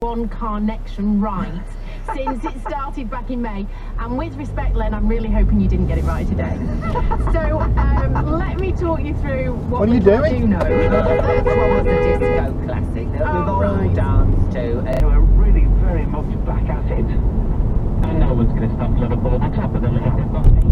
one connection right since it started back in May. And with respect, Len, I'm really hoping you didn't get it right today. So let me talk you through what are you doing? do know. Well, the first one was a disco classic that we've all danced to. We're really very much back at it. And no one's going to stop Liverpool at the top of the league. They've got 86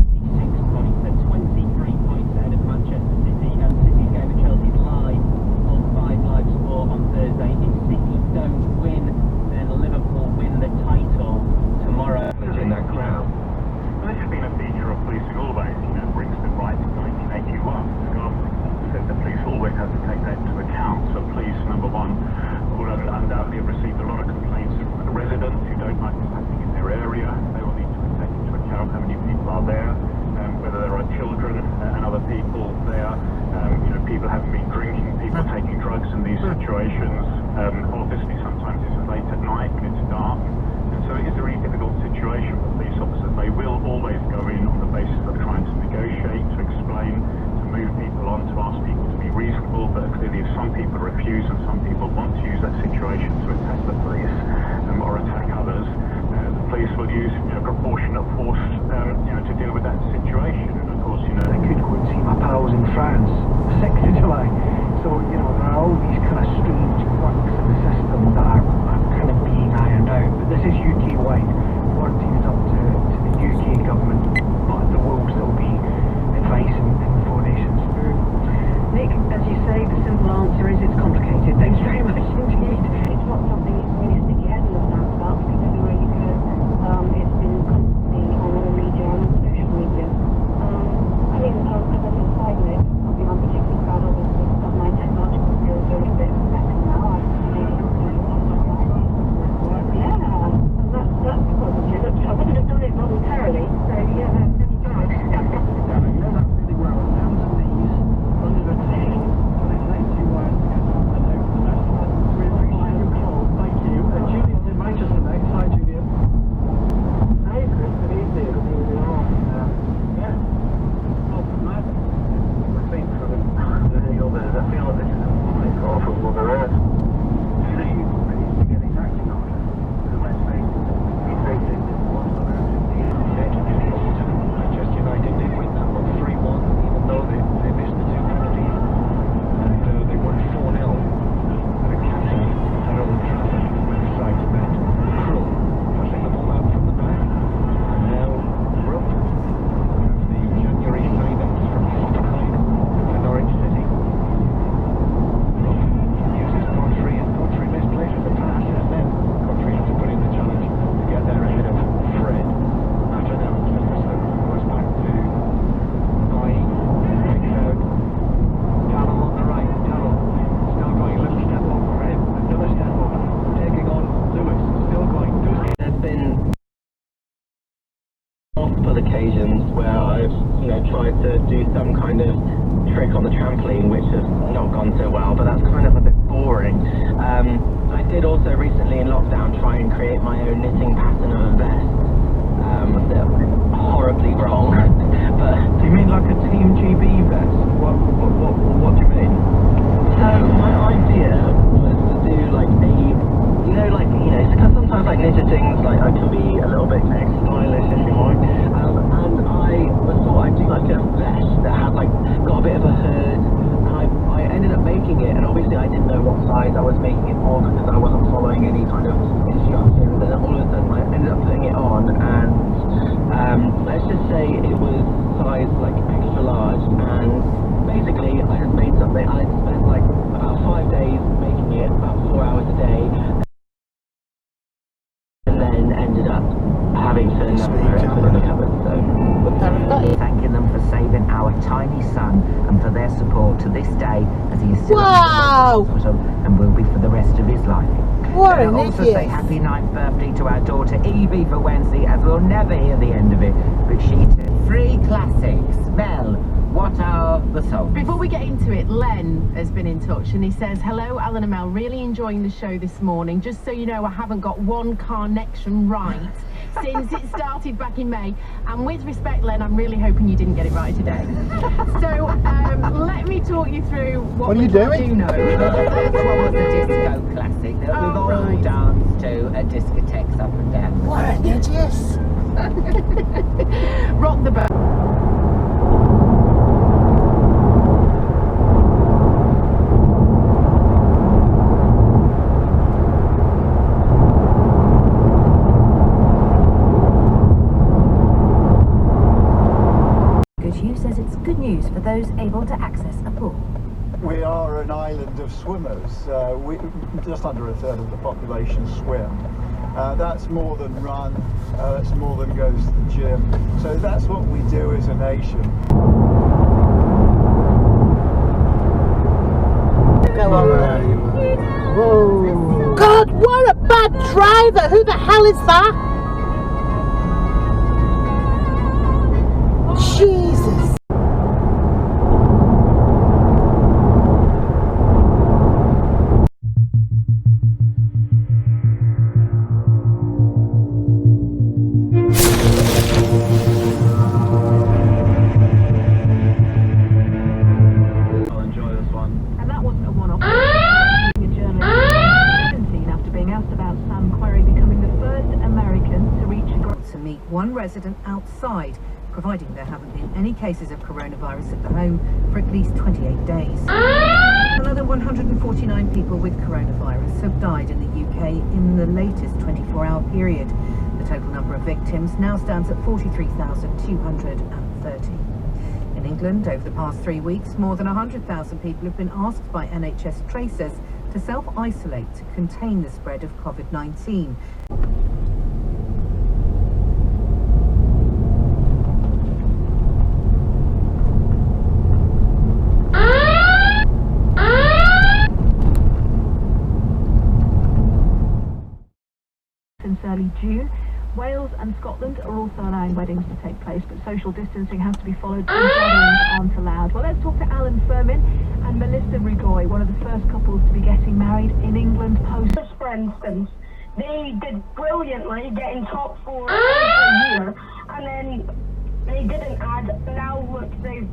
points. They're 23 points ahead of Manchester City. And City's game at Chelsea's live on 5 Live Sport on Thursday. If City don't win, then Liverpool win the title tomorrow. In that crowd. Well, this has been a feature of policing always. You know, Brixton right to 1981. The government said the police always have to take that into account. So police, number one, will undoubtedly have received a lot of complaints from residents who don't like what's happening in their area. They will need to take into account how many people are there, whether there are children and other people there. You know, people haven't been drinking, people taking drugs in these situations. Obviously, sometimes it's late at night when it's dark. And so it is a really difficult situation for police officers. They will always go in on the basis of trying to negotiate, to explain, to move people on, to ask people to be reasonable. But clearly, if some people refuse and some people want to use that situation to attack the police or attack others, the police will use proportionate force to deal with that situation. And of course, I could go and see my pals in France, the 6th of July. So, there are all these kind of strange quirks in the system that are kind of being ironed out. But this is UK-wide. Quarantine is up to the UK government, but there will still be advice in the 4 nations. Nick, as you say, the simple answer is it's complicated. Thanks very much indeed. It's not something you can really stick your head in the sand about, because everywhere you go, it's been constantly on the media and on social media. I mean, as a side note, I'm particularly proud of is that my technological skills are a little bit better now. Yeah, and that's positive. I wouldn't have done it voluntarily, so yeah, there you go. You know that really well. Hands and knees under the table. And it lets you get on and out the best. We appreciate your call. Thank you. And Julian's in Manchester next. Hi, Julian. Hi, Chris. Good evening. Good evening all. Yeah. Welcome, Matt. I think for the others, I feel like this is a public call from Mother Earth. So you need to get his acting order. Because let's face it, he's facing one of those. Manchester United did win that one 3-1, even though they missed the 2 penalties. And they won 4-0 at a captain at Old Trafford when the sides met. Cruel, passing the ball out from the back. And now Rupp, one of the January signings from Hoffenheim for Norwich City. Rupp uses Godfrey, and Godfrey misplaces the pass, and then Godfrey has to put in the challenge to get there ahead of Fred. After now, Jefferson goes back to Boy, picks out Dallum on the right. Dallum still going, little step up for him, another step up, taking on Lewis, still going. There's been multiple occasions where I've, tried to do some kind of trick on the trampoline, which has not gone so well, but that's kind of a bit boring. I did also recently in lockdown try and create my own knitting pattern of a vest. That went horribly wrong. But Do you mean like a Team GB vest? What do you mean? so my idea was to do like because sometimes like knitting like I can be a little bit stylish if you like, and I thought I'd do like a vest that had like got a bit of a hood, and I ended up making it, and obviously I didn't know what size I was making it for because I wasn't following any kind of instructions, and all of a sudden I ended up putting it on, and let's just say it was size like extra large, and basically I just made something. I spent like about 5 days making it, about 4 hours a day, and then ended up having to put it in the cupboard. So thanking them for saving our tiny son and for their support to this day, as he is still at the hospital and will be for the rest of his life. What an also idiot. say happy 9th birthday to our daughter Evie for Wednesday, as we'll never hear the end of it, but she too. 3 classics. Mel, what are the songs? Before we get into it, Len has been in touch and he says, hello Alan and Mel, really enjoying the show this morning. Just so you know, I haven't got one connection right since it started back in May. And with respect, Len, I'm really hoping you didn't get it right today. So let me talk you through what are you doing? do know. Well, the first one was a disco classic that we've all right. danced to at discotheques up and down. What an idiot! Rock the boat. Says it's good news for those able to access a pool. We are an island of swimmers. Just under a third of the population swim. That's more than run, that's more than goes to the gym. So that's what we do as a nation. Go on. Whoa. God, what a bad driver! Who the hell is that? Jesus! I'll enjoy this one. And that wasn't a one-off. A journalist in 2017 after being asked about Sam Querry becoming the first American to reach a To meet one resident outside, providing there haven't been any cases of coronavirus at the home for at least 28 days. Another 149 people with coronavirus have died in the UK in the latest 24-hour period. The total number of victims now stands at 43,230. In England, over the past 3 weeks, more than 100,000 people have been asked by NHS tracers to self-isolate to contain the spread of COVID-19. Since early June, Wales and Scotland are also allowing weddings to take place, but social distancing has to be followed and gatherings aren't allowed. Well, let's talk to Alan Firmin and Melissa Rigoy, one of the first couples to be getting married in England post. For instance, they did brilliantly getting top 4 for a year, and then they didn't add. Now look, they're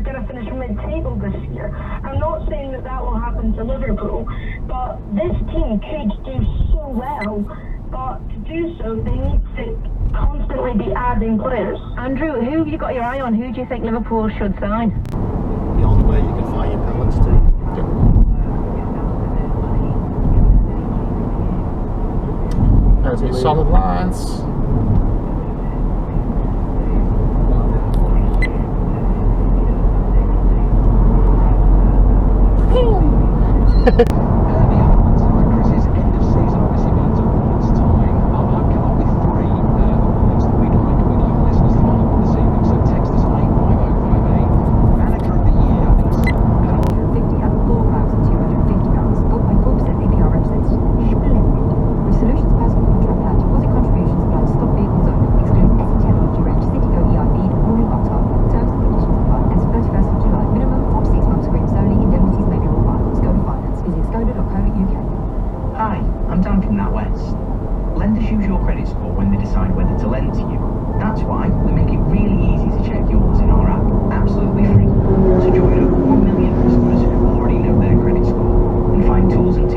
going to finish mid-table this year. I'm not saying that will happen to Liverpool, but this team could do so well. But to do so, they need to constantly be adding players. Andrew, who have you got your eye on? Who do you think Liverpool should sign? The only way you can find your balance to. There's solid lines. Lenders use your credit score when they decide whether to lend to you. That's why we make it really easy to check yours in our app, absolutely free. To join over 1 million customers who already know their credit score and find tools and